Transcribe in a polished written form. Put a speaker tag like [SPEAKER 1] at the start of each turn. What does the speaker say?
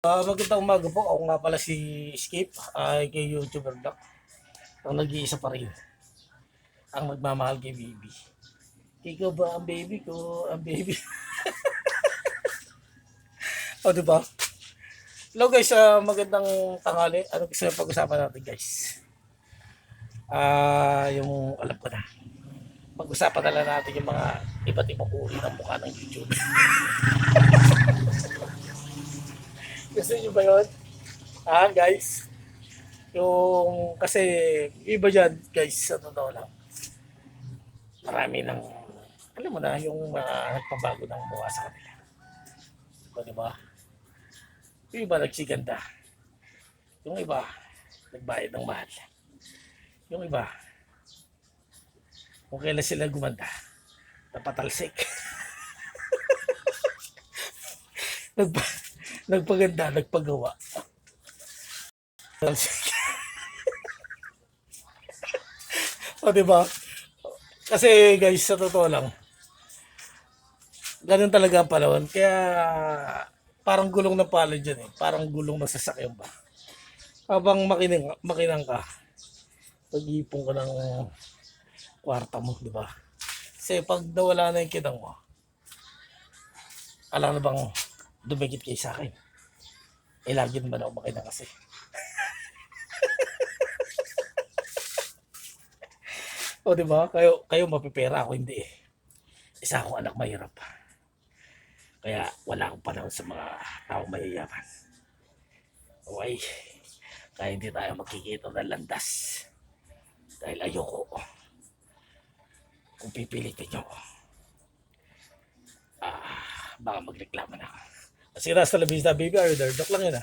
[SPEAKER 1] Magandang umaga po. Ako nga pala si Skip, ay kay YouTuber Doc. Ang nag-iisa pa rin. Ang magmamahal kay baby. Ikaw ba ang baby ko? Ang baby. O, diba? Hello guys, magandang tanghali. Ano gusto nyo pag-usapan natin guys? Yung alam ko na. Pag-usapan na lang natin yung mga iba't ibang uri ng mukha ng YouTube. Gusto nyo ba yun? Guys? Yung, kasi, iba dyan, guys, sa totoo lang. Marami ng, alam mo na, yung nagpabago ng mukha sa kanila. O, diba? Yung iba nagsiganda. Yung iba, nagbayad ng mahal. Yung iba, kung kailan sila gumanda, napatalsik. Nagpa, nagpaganda, nagpagawa. Talsik. O, diba? Kasi guys, sa totoo lang, ganun talaga ang panahon. Kaya parang gulong ng palad dyan eh. Parang gulong ng sasakyan ba. Habang makinang ka, pag-iipon ka ng kwarta mo, di ba? Kasi pag nawala na yung kinang mo, alam na bang dumikit kayo sa akin? Eh, lagi naman ako makinang kasi. O, di ba? Kayo mapipera, ako hindi eh. Isa akong anak mahirap. Kaya wala akong panahon sa mga taong mayayaman. Okay? Kaya hindi tayo makikita ng landas. Dahil ayoko. Kung pipilitin nyo, baka magreklamo na ako. Sige, hasta la vista, baby. Are you there? Joke lang yun